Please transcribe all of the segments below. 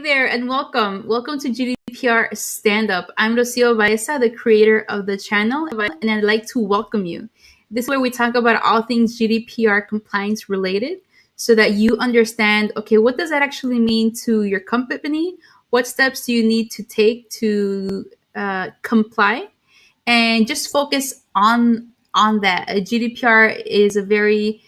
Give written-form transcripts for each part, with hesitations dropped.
there, and welcome. Welcome to GDPR Stand Up. I'm Rocio Baeza, the creator of the channel, and I'd like to welcome you. This is where we talk about all things GDPR compliance related so that you understand, okay, what does that actually mean to your company? What steps do you need to take to comply? And just focus on that. GDPR is a very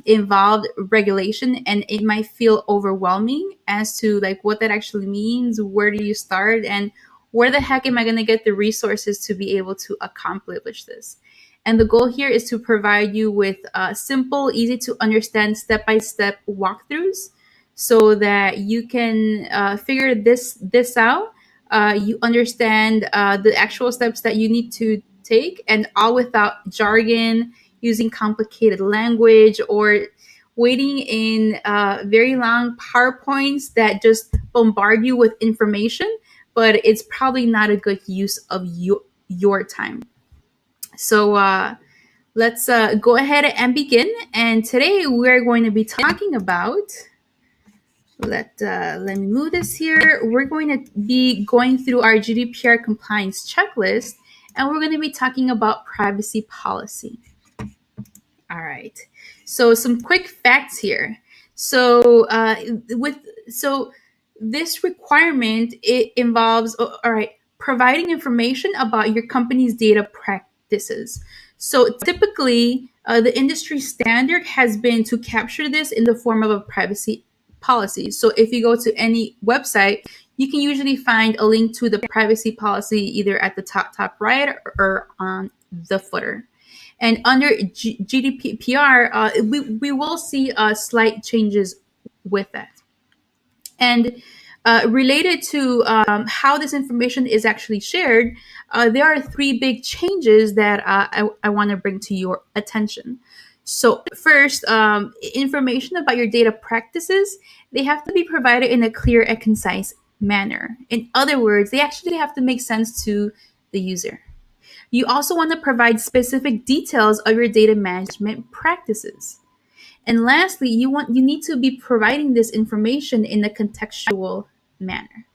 involved regulation, and it might feel overwhelming as to like what that actually means. Where do you start, and where the heck am I going to get the resources to be able to accomplish this? And the goal here is to provide you with simple, easy to understand step-by-step walkthroughs so that you can figure this out. You understand the actual steps that you need to take, and all without jargon, using complicated language, or waiting in very long PowerPoints that just bombard you with information, but it's probably not a good use of your time. So let's go ahead and begin. And today we're going to be talking about, let me move this here. We're going to be going through our GDPR compliance checklist, and we're going to be talking about privacy policy. All right. So some quick facts here. So this requirement, it involves providing information about your company's data practices. So typically, the industry standard has been to capture this in the form of a privacy policy. So if you go to any website, you can usually find a link to the privacy policy either at the top right or on the footer. And under GDPR, we will see slight changes with that. And related to how this information is actually shared, there are three big changes that I want to bring to your attention. So first, information about your data practices, they have to be provided in a clear and concise manner. In other words, they actually have to make sense to the user. You also want to provide specific details of your data management practices. And lastly, you need to be providing this information in a contextual manner.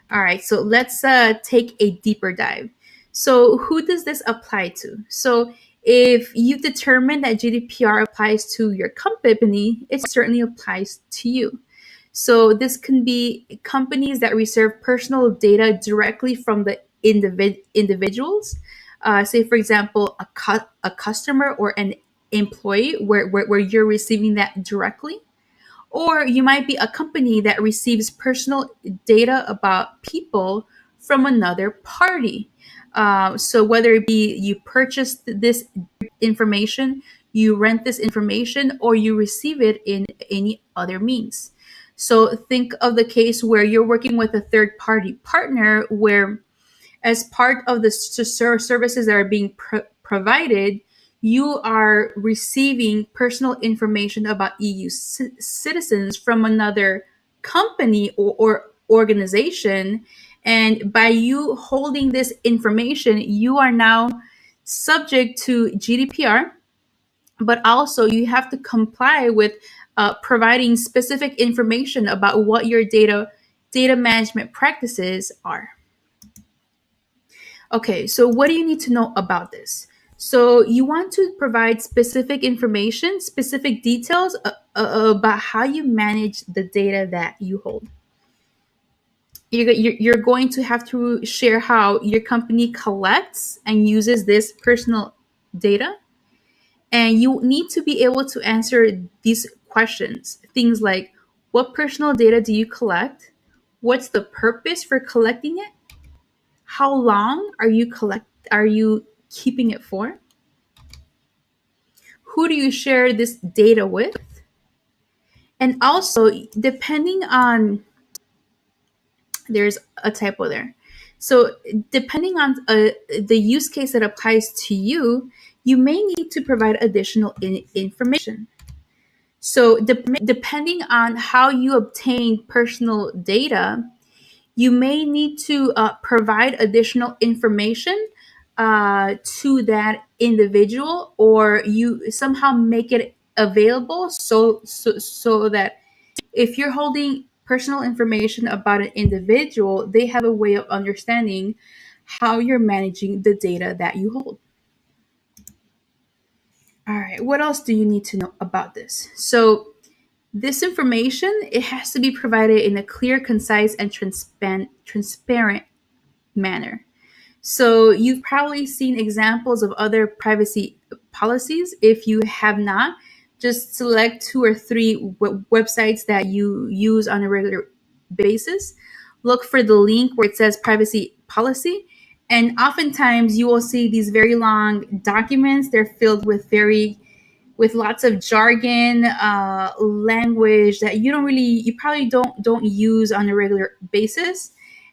All right, so let's take a deeper dive. So who does this apply to? So if you determine that GDPR applies to your company, it certainly applies to you. So this can be companies that receive personal data directly from the individuals. Say, for example, a customer or an employee where you're receiving that directly. Or you might be a company that receives personal data about people from another party. So whether it be you purchased this information, you rent this information, or you receive it in any other means. So think of the case where you're working with a third party partner where, as part of the services that are being provided, you are receiving personal information about EU citizens from another company or organization. And by you holding this information, you are now subject to GDPR, but also you have to comply with providing specific information about what your data management practices are. Okay, so what do you need to know about this? So you want to provide specific information, specific details about how you manage the data that you hold. You're going to have to share how your company collects and uses this personal data. And you need to be able to answer these questions. Things like, what personal data do you collect? What's the purpose for collecting it? How long are you keeping it for? Who do you share this data with? And also, depending on, there's a typo there. So depending on the use case that applies to you, you may need to provide additional information. So depending on how you obtain personal data, you may need to provide additional information to that individual, or you somehow make it available so that if you're holding personal information about an individual, they have a way of understanding how you're managing the data that you hold. All right, what else do you need to know about this? So, this information, it has to be provided in a clear, concise, and transparent manner. So you've probably seen examples of other privacy policies. If you have not, just select two or three websites that you use on a regular basis. Look for the link where it says privacy policy. And oftentimes you will see these very long documents. They're filled with lots of jargon, language that you probably don't use on a regular basis,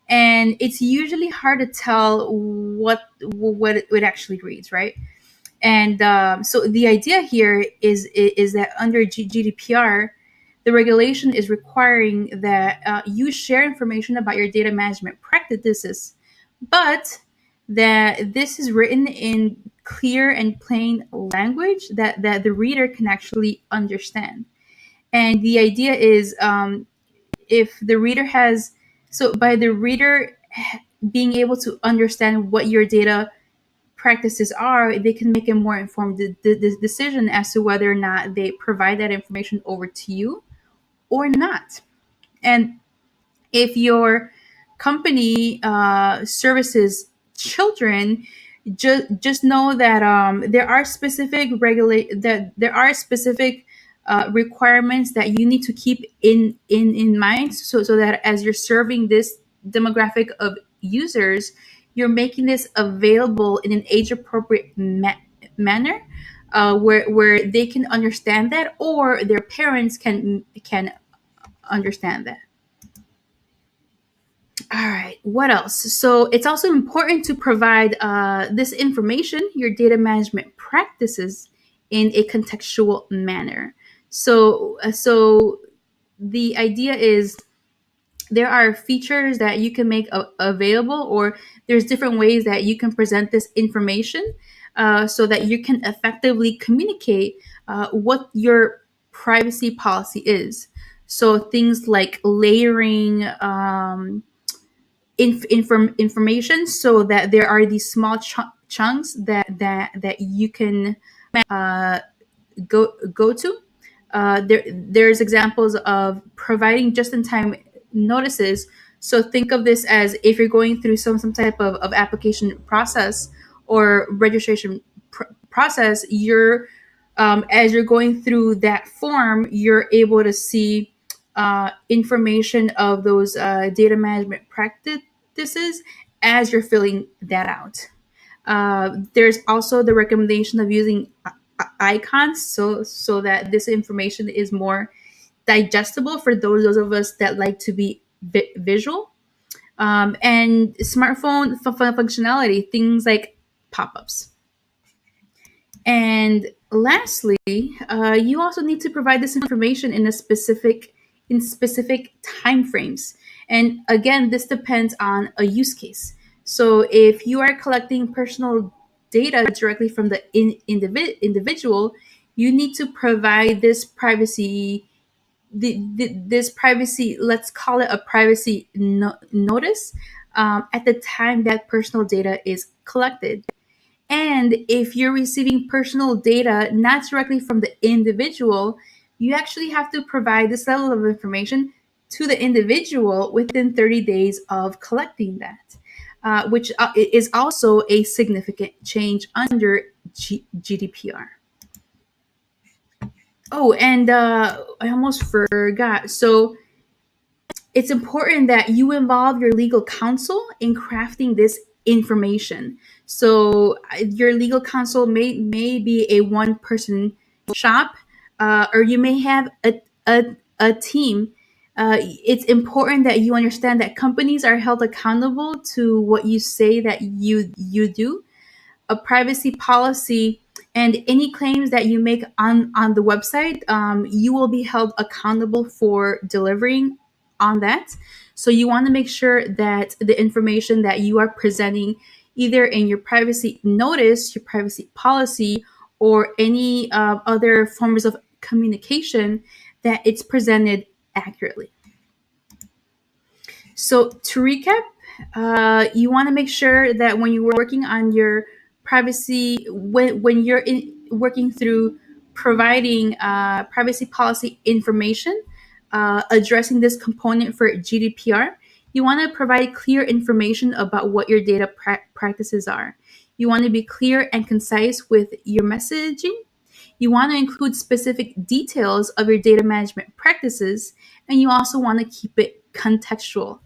and it's usually hard to tell what it actually reads, right? And so the idea here is that under GDPR, the regulation is requiring that you share information about your data management practices, but that this is written in clear and plain language that the reader can actually understand. And the idea is, if the reader has, so by the reader being able to understand what your data practices are, they can make a more informed decision as to whether or not they provide that information over to you or not. And if your company services children, just know that there are specific requirements that you need to keep in mind, so that as you're serving this demographic of users, you're making this available in an age appropriate manner, where they can understand that, or their parents can understand that. All right, what else? So it's also important to provide this information, your data management practices, in a contextual manner. So the idea is, there are features that you can make available, or there's different ways that you can present this information, so that you can effectively communicate what your privacy policy is. So things like layering information, so that there are these small chunks that you can uh, go to. There's examples of providing just-in-time notices. So think of this as, if you're going through some type of application process or registration process, you're as you're going through that form, you're able to see information of those data management practices as you're filling that out. There's also the recommendation of using icons, so that this information is more digestible for those of us that like to be visual. And smartphone functionality, things like pop-ups. And lastly, you also need to provide this information in specific time frames. And again, this depends on a use case. So if you are collecting personal data directly from the individual, you need to provide this privacy, let's call it a privacy notice, at the time that personal data is collected. And if you're receiving personal data not directly from the individual, you actually have to provide this level of information to the individual within 30 days of collecting that, which is also a significant change under GDPR. Oh, and I almost forgot. So it's important that you involve your legal counsel in crafting this information. So your legal counsel may be a one person shop, or you may have a team. It's important that you understand that companies are held accountable to what you say that you do. A privacy policy and any claims that you make on the website, you will be held accountable for delivering on that. So you want to make sure that the information that you are presenting, either in your privacy notice, your privacy policy, or any other forms of communication, that it's presented accurately. So to recap, you want to make sure that when you're working on your privacy, when you're working through providing privacy policy information, addressing this component for GDPR, you want to provide clear information about what your data practices are. You want to be clear and concise with your messaging. You want to include specific details of your data management practices, and you also want to keep it contextual.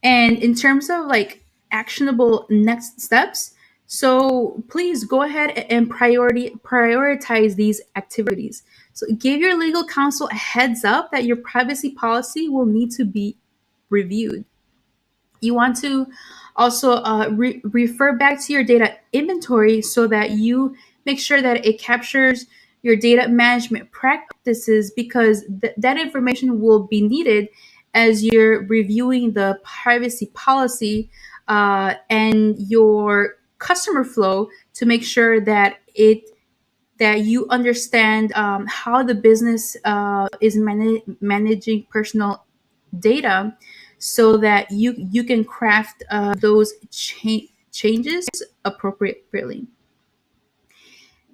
And in terms of like actionable next steps, so please go ahead and prioritize these activities. So give your legal counsel a heads up that your privacy policy will need to be reviewed. You want to also refer back to your data inventory so that you make sure that it captures your data management practices, because that information will be needed as you're reviewing the privacy policy and your customer flow, to make sure that you understand how the business is managing personal data, so that you can craft those changes appropriately.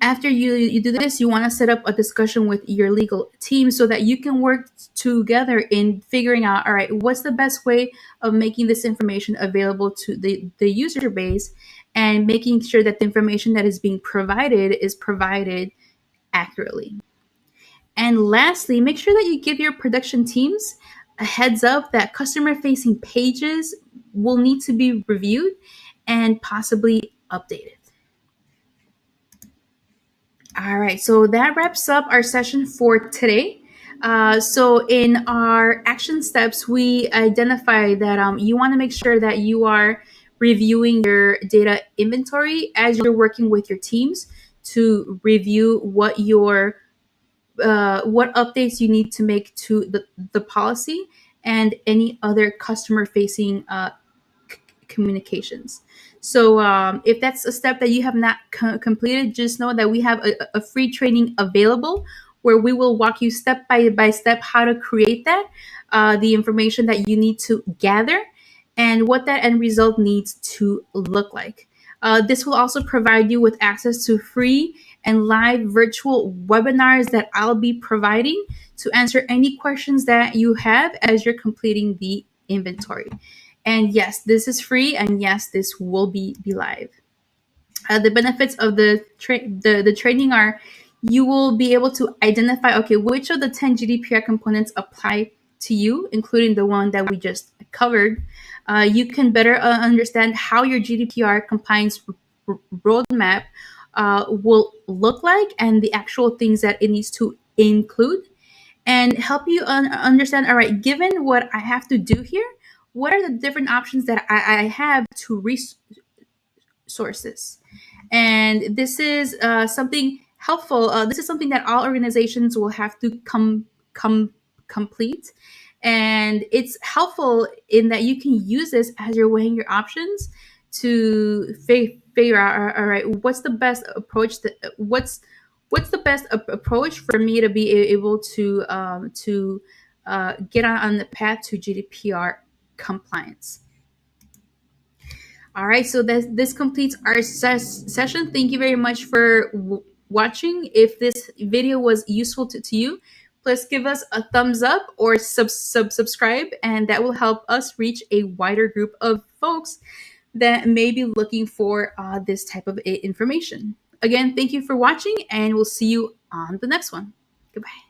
After you do this, you want to set up a discussion with your legal team so that you can work together in figuring out, all right, what's the best way of making this information available to the user base, and making sure that the information that is being provided is provided accurately. And lastly, make sure that you give your production teams a heads up that customer facing pages will need to be reviewed and possibly updated. All right, so that wraps up our session for today. So, in our action steps, we identify that you want to make sure that you are reviewing your data inventory as you're working with your teams to review what updates you need to make to the policy and any other customer facing communications. So if that's a step that you have not completed, just know that we have a free training available where we will walk you step by step how to create that, the information that you need to gather, and what that end result needs to look like. This will also provide you with access to free and live virtual webinars that I'll be providing to answer any questions that you have as you're completing the inventory. And yes, this is free, and yes, this will be live. The benefits of the training are, you will be able to identify, okay, which of the 10 GDPR components apply to you, including the one that we just covered. You can better understand how your GDPR compliance roadmap will look like, and the actual things that it needs to include, and help you understand, all right, given what I have to do here, what are the different options that I have to resources. And this is something helpful. This is something that all organizations will have to complete, and it's helpful in that you can use this as you're weighing your options to figure out, all right, what's the best approach, what's the best approach for me to be able to get on the path to GDPR compliance. All right, so this completes our session. Thank you very much for watching. If this video was useful to you, please give us a thumbs up or subscribe, and that will help us reach a wider group of folks that may be looking for this type of information. Again, thank you for watching, and we'll see you on the next one. Goodbye.